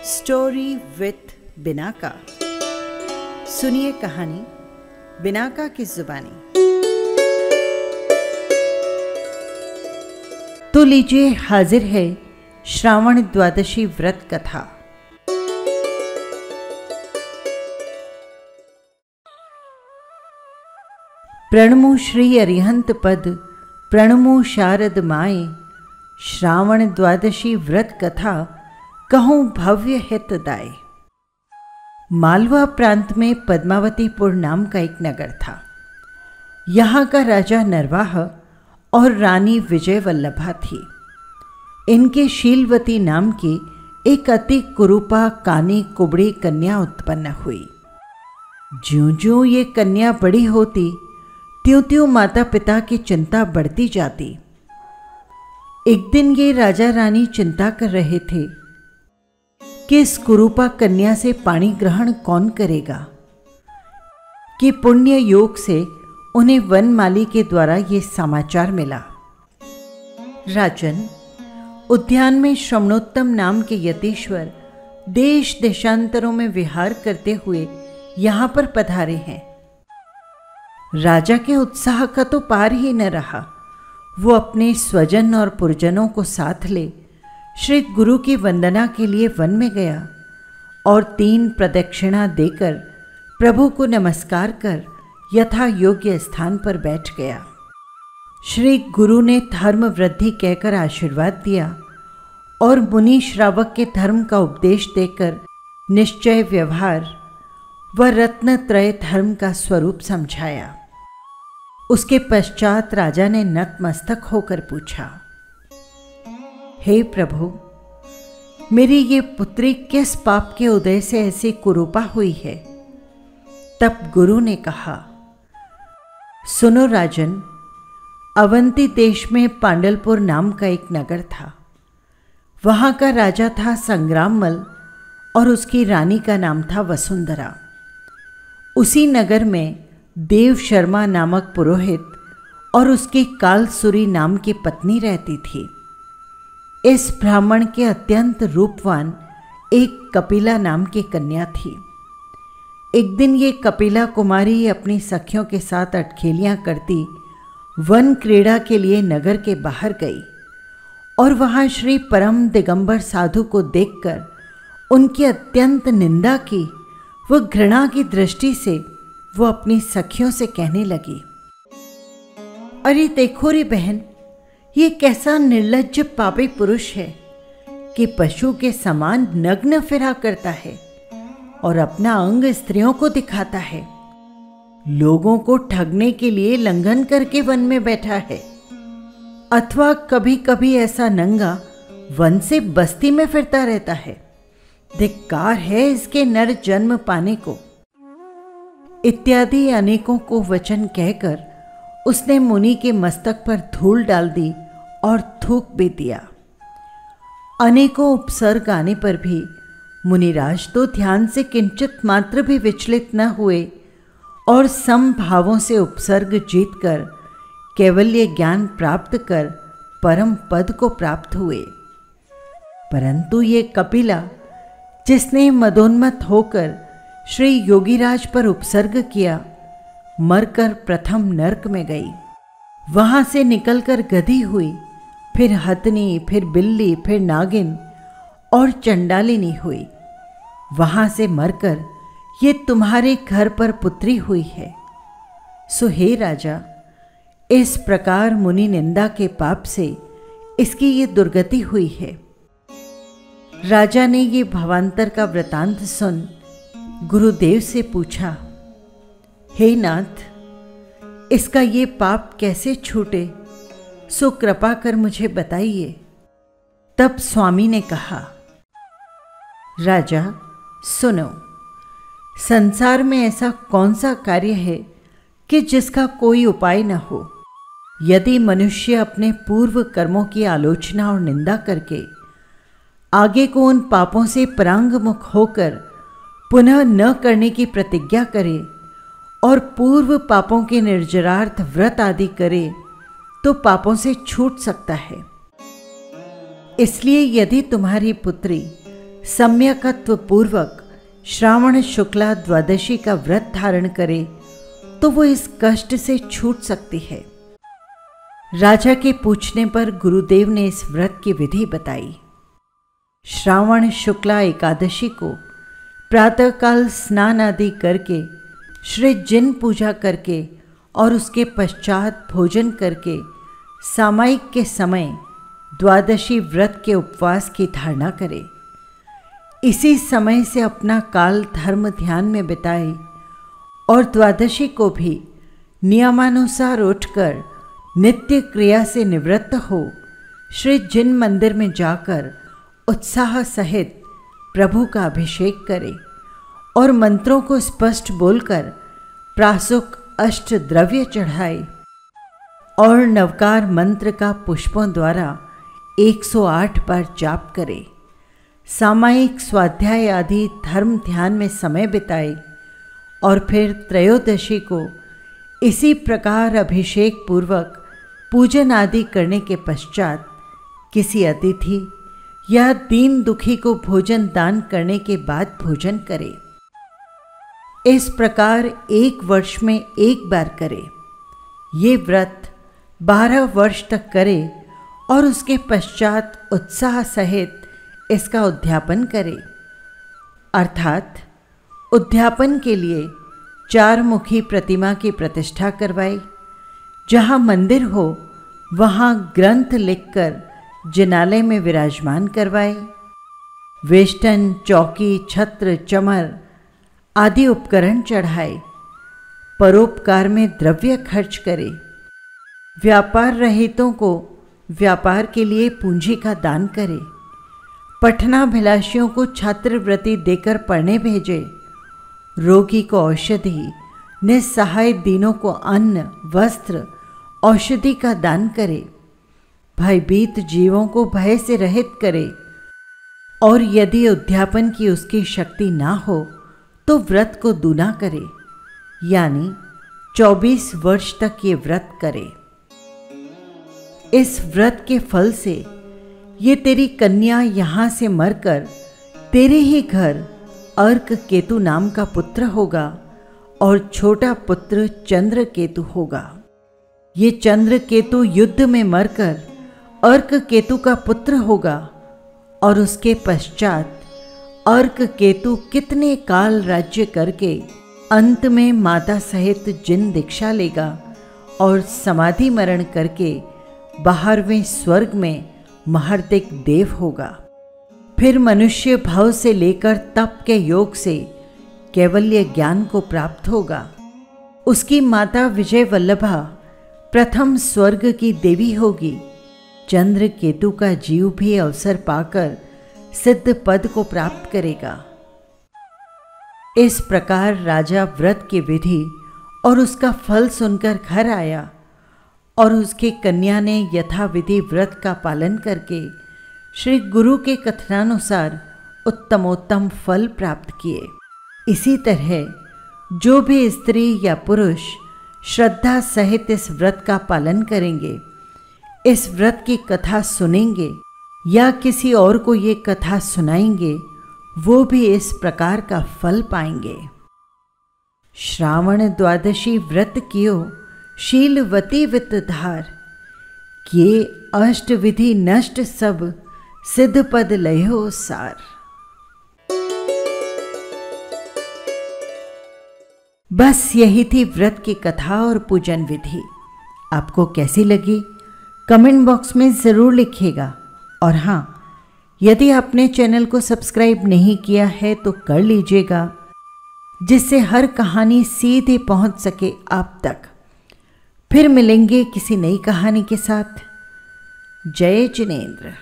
Story with Binaca. सुनिए कहानी Binaca की जुबानी। तो लीजिए, हाजिर है श्रावण द्वादशी व्रत कथा। प्रणमु श्री अरिहंत पद, प्रणमु शारद माए। श्रावण द्वादशी व्रत कथा, कहूँ भव्य हितदाय। मालवा प्रांत में पद्मावतीपुर नाम का एक नगर था। यहाँ का राजा नरवाह और रानी विजयवल्लभा थी। इनके शीलवती नाम की एक अति कुरूपा कानी कुबड़ी कन्या उत्पन्न हुई। ज्यों-ज्यों ये कन्या बड़ी होती, त्यों-त्यों माता पिता की चिंता बढ़ती जाती। एक दिन ये राजा रानी चिंता कर रहे थे कि इस कुरूपा कन्या से पाणी ग्रहण कौन करेगा, कि पुण्य योग से उन्हें वनमाली के द्वारा ये समाचार मिला। राजन, उद्यान में श्रवणोत्तम नाम के यतीश्वर देश देशांतरों में विहार करते हुए यहां पर पधारे हैं। राजा के उत्साह का तो पार ही न रहा। वो अपने स्वजन और पुरजनों को साथ ले श्री गुरु की वंदना के लिए वन में गया और 3 प्रदक्षिणा देकर प्रभु को नमस्कार कर यथा योग्य स्थान पर बैठ गया। श्री गुरु ने धर्म वृद्धि कहकर आशीर्वाद दिया और मुनि श्रावक के धर्म का उपदेश देकर निश्चय व्यवहार व रत्नत्रय धर्म का स्वरूप समझाया। उसके पश्चात राजा ने नतमस्तक होकर पूछा, हे प्रभु, मेरी ये पुत्री किस पाप के उदय से ऐसी कुरूपा हुई है? तब गुरु ने कहा, सुनो राजन, अवंती देश में पांडलपुर नाम का एक नगर था। वहां का राजा था संग्राममल और उसकी रानी का नाम था वसुंधरा। उसी नगर में देव शर्मा नामक पुरोहित और उसकी कालसुरी नाम की पत्नी रहती थी। इस ब्राह्मण के अत्यंत रूपवान एक कपिला नाम की कन्या थी। एक दिन ये कपिला कुमारी अपनी सखियों के साथ अटखेलियां करती वन क्रीड़ा के लिए नगर के बाहर गई और वहां श्री परम दिगंबर साधु को देखकर उनकी अत्यंत निंदा की। वो घृणा की दृष्टि से वो अपनी सखियों से कहने लगी, अरे देखो रे बहन, ये कैसा निर्लज्ज पापी पुरुष है कि पशु के समान नग्न फिरा करता है और अपना अंग स्त्रियों को दिखाता है। लोगों को ठगने के लिए लंघन करके वन में बैठा है, अथवा कभी कभी ऐसा नंगा वन से बस्ती में फिरता रहता है। धिक्कार है इसके नर जन्म पाने को। इत्यादि अनेकों को वचन कहकर उसने मुनि के मस्तक पर धूल डाल दी और थूक भी दिया। अनेकों उपसर्ग आने पर भी मुनिराज तो ध्यान से किंचित मात्र भी विचलित न हुए और समभावों से उपसर्ग जीतकर कैवल्य ज्ञान प्राप्त कर परम पद को प्राप्त हुए। परंतु ये कपिला, जिसने मदोन्मत्त होकर श्री योगीराज पर उपसर्ग किया, मरकर प्रथम नरक में गई। वहां से निकलकर गधी हुई, फिर हथनी, फिर बिल्ली, फिर नागिन और चंडालिनी हुई। वहां से मरकर ये तुम्हारे घर पर पुत्री हुई है। सो हे राजा, इस प्रकार मुनि निंदा के पाप से इसकी ये दुर्गति हुई है। राजा ने ये भवांतर का वृतांत सुन गुरुदेव से पूछा, हे नाथ, इसका ये पाप कैसे छूटे, सो कृपा कर मुझे बताइए। तब स्वामी ने कहा, राजा सुनो, संसार में ऐसा कौन सा कार्य है कि जिसका कोई उपाय न हो। यदि मनुष्य अपने पूर्व कर्मों की आलोचना और निंदा करके आगे को उन पापों से परांगमुख होकर पुनः न करने की प्रतिज्ञा करे और पूर्व पापों के निर्जरार्थ व्रत आदि करे, तो पापों से छूट सकता है। इसलिए यदि तुम्हारी पुत्री सम्यकत्व पूर्वक श्रावण शुक्ला द्वादशी का व्रत धारण करे तो वो इस कष्ट से छूट सकती है। राजा के पूछने पर गुरुदेव ने इस व्रत की विधि बताई। श्रावण शुक्ला एकादशी को प्रातःकाल स्नान आदि करके, श्री जिन पूजा करके और उसके पश्चात भोजन करके सामायिक के समय द्वादशी व्रत के उपवास की धारणा करे। इसी समय से अपना काल धर्म ध्यान में बिताए और द्वादशी को भी नियमानुसार उठकर नित्य क्रिया से निवृत्त हो श्री जिन मंदिर में जाकर उत्साह सहित प्रभु का अभिषेक करे और मंत्रों को स्पष्ट बोलकर प्रासुक अष्ट द्रव्य चढ़ाए और नवकार मंत्र का पुष्पों द्वारा 108 बार जाप करे। सामायिक स्वाध्याय आदि धर्म ध्यान में समय बिताए और फिर त्रयोदशी को इसी प्रकार अभिषेक पूर्वक पूजन आदि करने के पश्चात किसी अतिथि या दीन दुखी को भोजन दान करने के बाद भोजन करे। इस प्रकार 1 वर्ष में 1 बार करे। ये व्रत 12 वर्ष तक करे और उसके पश्चात उत्साह सहित इसका उद्यापन करे। अर्थात उद्यापन के लिए 4 मुखी प्रतिमा की प्रतिष्ठा करवाए। जहाँ मंदिर हो वहाँ ग्रंथ लिखकर जिनालय में विराजमान करवाए। वेष्टन, चौकी, छत्र, चमर आदि उपकरण चढ़ाए। परोपकार में द्रव्य खर्च करे। व्यापार रहितों को व्यापार के लिए पूंजी का दान करे। पठनाभिलाषियों को छात्रवृत्ति देकर पढ़ने भेजे। रोगी को औषधि, निस्सहाय दीनों को अन्न, वस्त्र, औषधि का दान करे। भयभीत जीवों को भय से रहित करे और यदि उद्यापन की उसकी शक्ति ना हो तो व्रत को दूना करे, यानी 24 वर्ष तक ये व्रत करे। इस व्रत के फल से ये तेरी कन्या यहाँ से मरकर तेरे ही घर अर्क केतु नाम का पुत्र होगा और छोटा पुत्र चंद्र केतु होगा। ये चंद्र केतु युद्ध में मरकर अर्क केतु का पुत्र होगा और उसके पश्चात अर्क केतु कितने काल राज्य करके अंत में माता सहित जिन दीक्षा लेगा और समाधि मरण करके 12वें स्वर्ग में महर्तिक देव होगा। फिर मनुष्य भाव से लेकर तप के योग से कैवल्य ज्ञान को प्राप्त होगा। उसकी माता विजय वल्लभा प्रथम स्वर्ग की देवी होगी। चंद्र केतु का जीव भी अवसर पाकर सिद्ध पद को प्राप्त करेगा। इस प्रकार राजा व्रत की विधि और उसका फल सुनकर घर आया और उसकी कन्या ने यथाविधि व्रत का पालन करके श्री गुरु के कथनानुसार उत्तमोत्तम फल प्राप्त किए। इसी तरह जो भी स्त्री या पुरुष श्रद्धा सहित इस व्रत का पालन करेंगे, इस व्रत की कथा सुनेंगे या किसी और को ये कथा सुनाएंगे, वो भी इस प्रकार का फल पाएंगे। श्रावण द्वादशी व्रत कियो शीलवती वित्तधार, किए अष्ट विधि नष्ट सब सिद्ध पद लयो सार। बस यही थी व्रत की कथा और पूजन विधि। आपको कैसी लगी कमेंट बॉक्स में ज़रूर लिखिएगा। और हाँ, यदि आपने चैनल को सब्सक्राइब नहीं किया है तो कर लीजिएगा, जिससे हर कहानी सीधे पहुंच सके आप तक। फिर मिलेंगे किसी नई कहानी के साथ। जय जिनेंद्र।